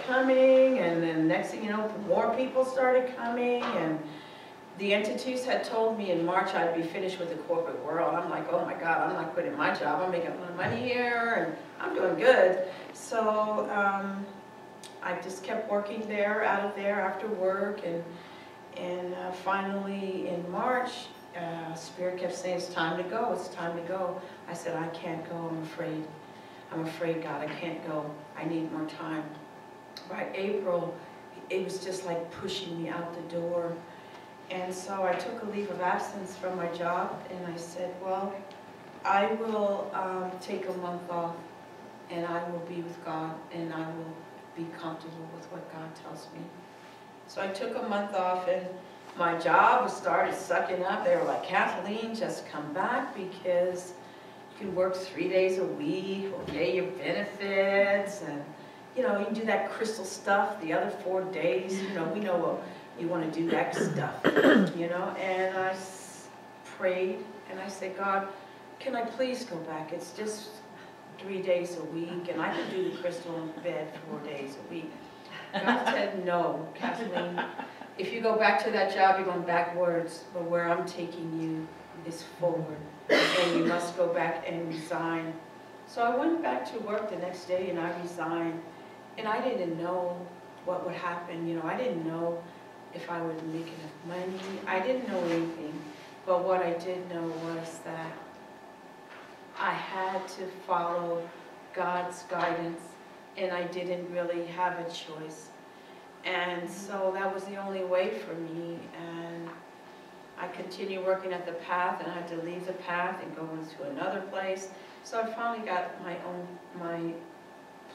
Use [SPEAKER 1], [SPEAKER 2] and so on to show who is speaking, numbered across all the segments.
[SPEAKER 1] coming, and then next thing you know, more people started coming, and the entities had told me in March I'd be finished with the corporate world. I'm like, oh my God, I'm not quitting my job. I'm making a lot of money here, and I'm doing good. So I just kept working there, out of there after work, and finally in March, Spirit kept saying, it's time to go, it's time to go. I said, I can't go, I'm afraid. I'm afraid, God, I can't go. I need more time. By April, it was just like pushing me out the door. And so I took a leave of absence from my job, and I said, well, I will take a month off, and I will be with God, and I will be comfortable with what God tells me. So I took a month off, and my job started sucking up. They were like, Kathleen, just come back, because you can work 3 days a week, we'll get your benefits, and you know, you can do that crystal stuff the other 4 days. You know, we know you want to do that stuff, you know. And I prayed, and I said, God, can I please go back? It's just 3 days a week, and I can do the crystal in bed 4 days a week. God said, no, Kathleen, if you go back to that job, you're going backwards, but where I'm taking you is forward, and you must go back and resign. So I went back to work the next day, and I resigned, and I didn't know what would happen. You know, I didn't know if I would make enough money. I didn't know anything, but what I did know was that I had to follow God's guidance, and I didn't really have a choice. And so that was the only way for me, and I continued working at the path, and I had to leave the path and go into another place. So I finally got my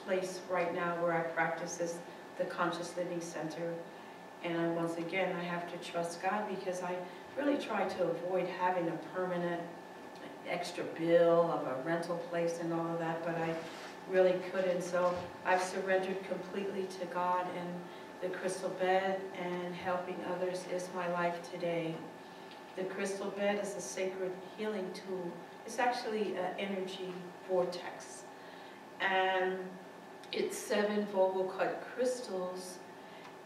[SPEAKER 1] place right now where I practice this, the Conscious Living Center. And once again, I have to trust God, because I really try to avoid having a permanent extra bill of a rental place and all of that, but I really couldn't. So I've surrendered completely to God, and the crystal bed and helping others is my life today. The crystal bed is a sacred healing tool. It's actually an energy vortex, and it's 7 Vogel cut crystals.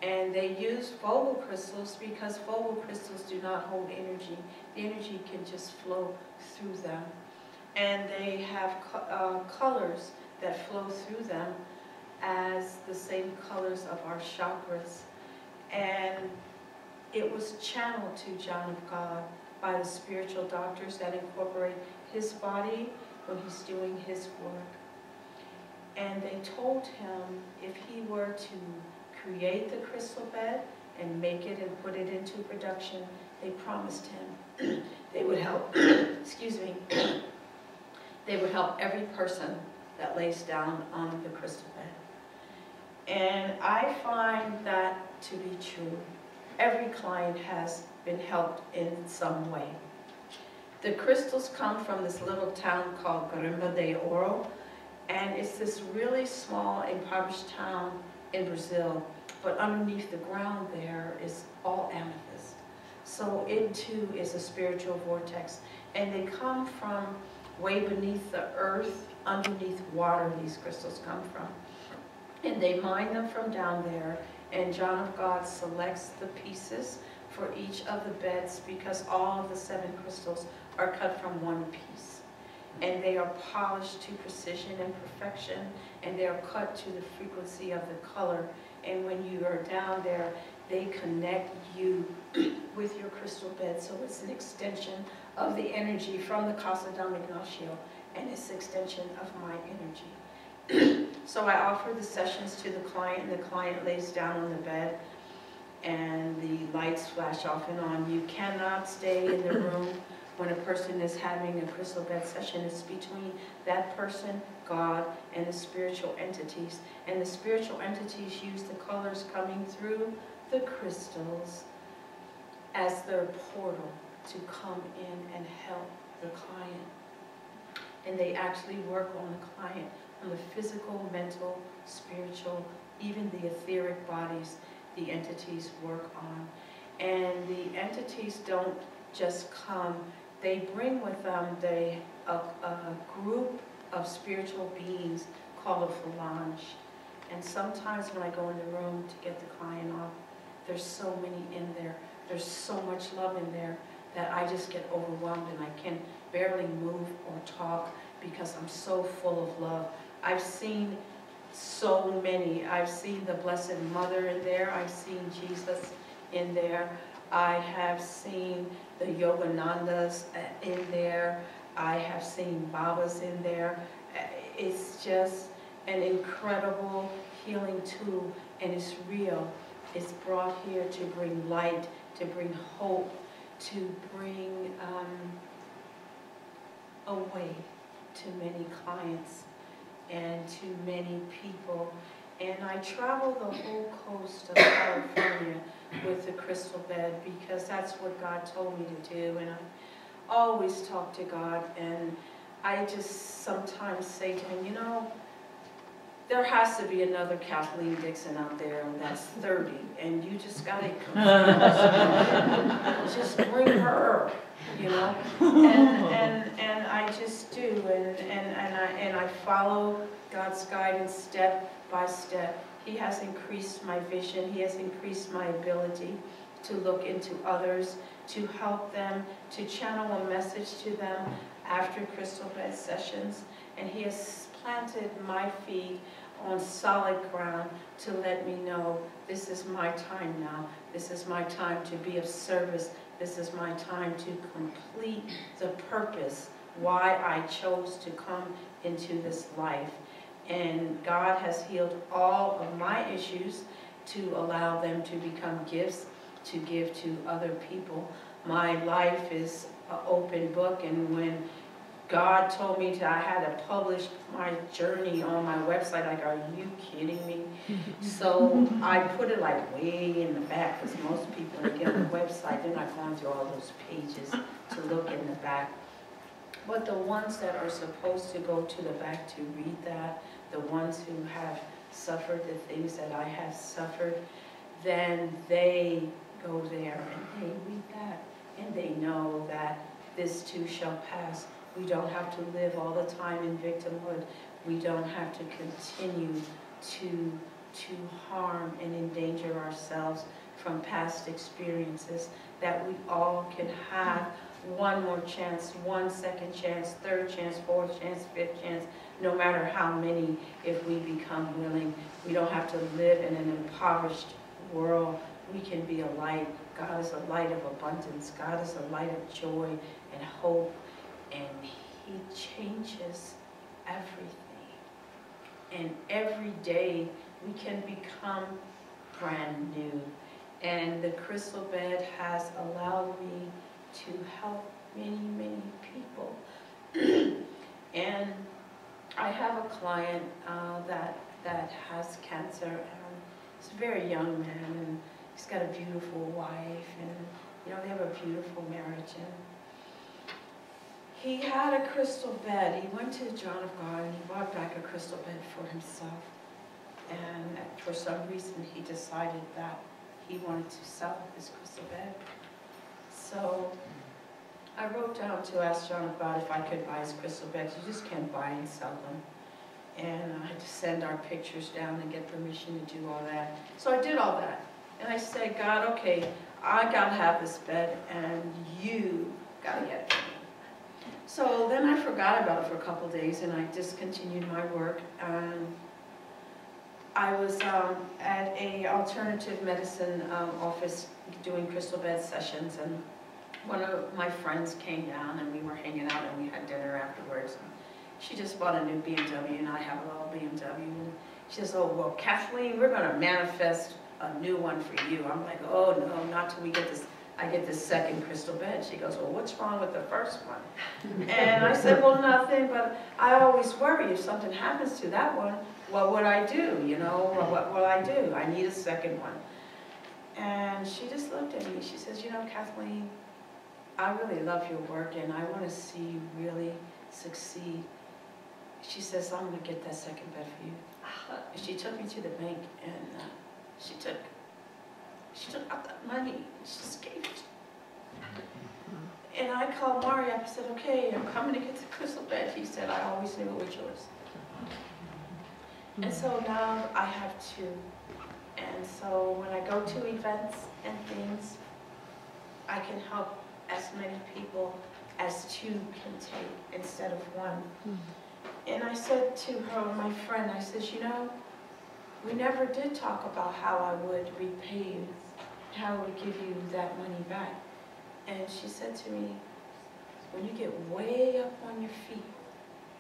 [SPEAKER 1] And they use Vogel crystals because Vogel crystals do not hold energy. The energy can just flow through them. And they have colors that flow through them as the same colors of our chakras. And it was channeled to John of God by the spiritual doctors that incorporate his body when he's doing his work. And they told him if he were to create the crystal bed and make it and put it into production, they promised him they would help, excuse me, they would help every person that lays down on the crystal bed. And I find that to be true. Every client has been helped in some way. The crystals come from this little town called Garimba de Ouro, and it's this really small, impoverished town in Brazil, but underneath the ground there is all amethyst. So it too is a spiritual vortex, and they come from way beneath the earth, underneath water these crystals come from. And they mine them from down there, and John of God selects the pieces for each of the beds, because all of the 7 crystals are cut from one piece. And they are polished to precision and perfection, and they are cut to the frequency of the color. And when you are down there, they connect you with your crystal bed. So it's an extension of the energy from the Casa Dom Ignacio, and it's an extension of my energy. So I offer the sessions to the client, and the client lays down on the bed, and the lights flash off and on. You cannot stay in the room when a person is having a crystal bed session. It's between that person, God, and the spiritual entities. And the spiritual entities use the colors coming through the crystals as their portal to come in and help the client. And they actually work on the client, on the physical, mental, spiritual, even the etheric bodies the entities work on. And the entities don't just come, they bring with them a group of spiritual beings called a phalange. And sometimes when I go in the room to get the client off, there's so many in there. There's so much love in there that I just get overwhelmed and I can barely move or talk because I'm so full of love. I've seen so many. I've seen the Blessed Mother in there. I've seen Jesus in there. I have seen the Yoganandas in there. I have seen Babas in there. It's just an incredible healing tool, and it's real. It's brought here to bring light, to bring hope, to bring a way to many clients and to many people. And I travel the whole coast of California with the crystal bed because that's what God told me to do. And I always talk to God, and I just sometimes say to him, you know, there has to be another Kathleen Dixon out there that's 30, and you just got to just bring her, you know. And I just do, and I follow God's guidance step by step. He has increased my vision. He has increased my ability to look into others, to help them, to channel a message to them after crystal bed sessions. And he has planted my feet on solid ground to let me know this is my time now. This is my time to be of service. This is my time to complete the purpose why I chose to come into this life. And God has healed all of my issues to allow them to become gifts to give to other people. My life is an open book, and when God told me I had to publish my journey on my website, like, are you kidding me? So I put it like way in the back, because most people, when they get on the website, they're not going through all those pages to look in the back. But the ones that are supposed to go to the back to read that, the ones who have suffered the things that I have suffered, then they go there and they read that, and they know that this too shall pass. We don't have to live all the time in victimhood. We don't have to continue to harm and endanger ourselves from past experiences, that we all can have one more chance, one second chance, third chance, fourth chance, fifth chance, no matter how many, if we become willing. We don't have to live in an impoverished world. We can be a light. God is a light of abundance. God is a light of joy and hope. And he changes everything. And every day we can become brand new. And the crystal bed has allowed me to help many, many people. And I have a client that has cancer. He's a very young man, and he's got a beautiful wife, and you know, they have a beautiful marriage. And he had a crystal bed. He went to John of God and he bought back a crystal bed for himself. And for some reason he decided that he wanted to sell his crystal bed. So I wrote down to ask John of God if I could buy his crystal beds. You just can't buy and sell them. And I had to send our pictures down and get permission to do all that. So I did all that. And I said, God, okay, I gotta have this bed and you gotta get it for me. So then I forgot about it for a couple days and I discontinued my work. I was at a alternative medicine office doing crystal bed sessions, and one of my friends came down and we were hanging out and we had dinner afterwards. And she just bought a new BMW and I have a little BMW. And she says, oh, well, Kathleen, we're going to manifest a new one for you. I'm like, oh, no, not till we get this. I get this second crystal bed. She goes, well, what's wrong with the first one? And I said, well, nothing, but I always worry if something happens to that one, what would I do? You know, what will I do? I need a second one. And she just looked at me. She says, you know, Kathleen, I really love your work and I want to see you really succeed. She says, I'm going to get that second bed for you. And she took me to the bank and she took out that money. She just gave it. And I called Mario up and said, okay, I'm coming to get the crystal bed. He said, I always knew it was yours. And so now I have two. And so when I go to events and things, I can help as many people as two can take instead of one. And I said to her, my friend, I said, you know, we never did talk about how I would repay you, how I would give you that money back. And she said to me, when you get way up on your feet,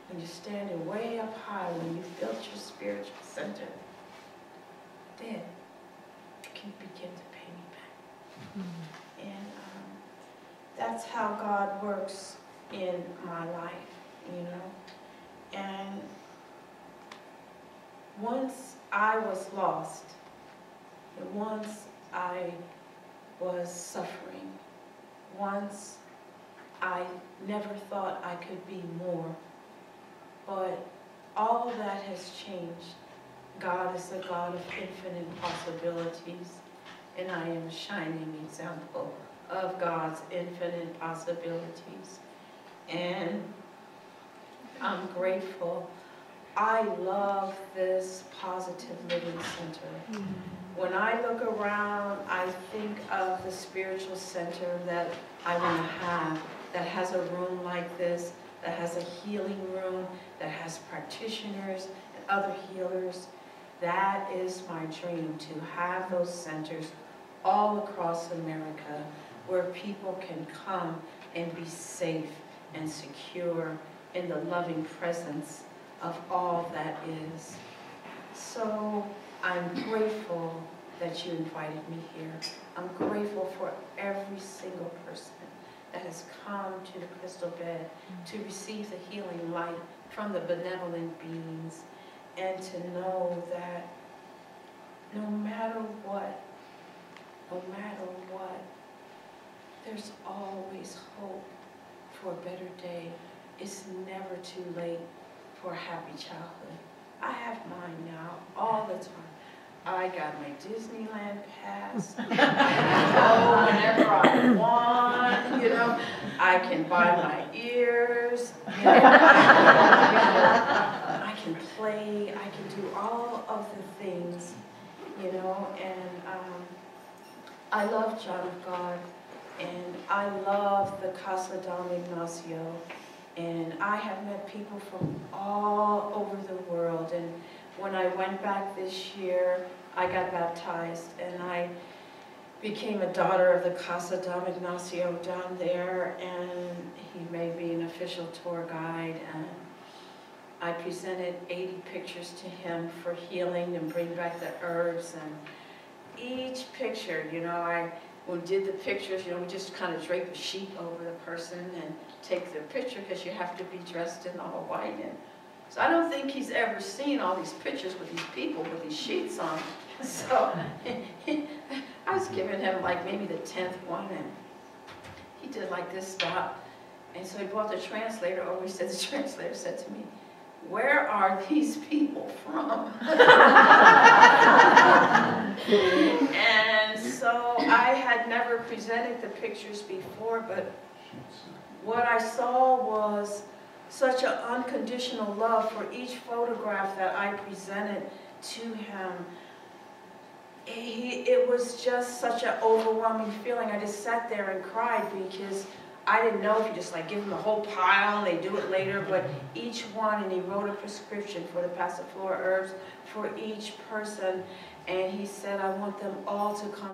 [SPEAKER 1] when you're standing way up high, when you've built your spiritual center, then you can begin to pay me back. And that's how God works in my life, you know. And once I was lost, and once I was suffering, once I never thought I could be more, but all of that has changed. God is a God of infinite possibilities, and I am a shining example of God's infinite possibilities. And I'm grateful. I love this positive living center. When I look around, I think of the spiritual center that I want to have, that has a room like this, that has a healing room, that has practitioners and other healers. That is my dream, to have those centers all across America where people can come and be safe and secure in the loving presence of all that is. So I'm grateful that you invited me here. I'm grateful for every single person that has come to the crystal bed to receive the healing light from the benevolent beings, and to know that no matter what, there's always hope for a better day. It's never too late for a happy childhood. I have mine now all the time. I got my Disneyland pass. I can go whenever I want, you know. I can buy my ears, you know. I can play, I can do all of the things, you know. And I love John of God, and I love the Casa Dom Ignacio. And I have met people from all over the world. And when I went back this year, I got baptized, and I became a daughter of the Casa Dom Ignacio down there, and he made me an official tour guide, and I presented 80 pictures to him for healing and bring back the herbs. And each picture, you know, when we did the pictures, you know, we just kind of drape a sheet over the person and take their picture, because you have to be dressed in all white. And so I don't think he's ever seen all these pictures with these people with these sheets on. So I was giving him like maybe the 10th one, and he did like this, stop. And so he brought the translator over. The translator said to me, "Where are these people from?" And so I had never presented the pictures before, but what I saw was such an unconditional love for each photograph that I presented to him. It was just such an overwhelming feeling. I just sat there and cried, because I didn't know if you just like give them the whole pile and they do it later, but each one, and he wrote a prescription for the passiflora herbs for each person, and he said, I want them all to come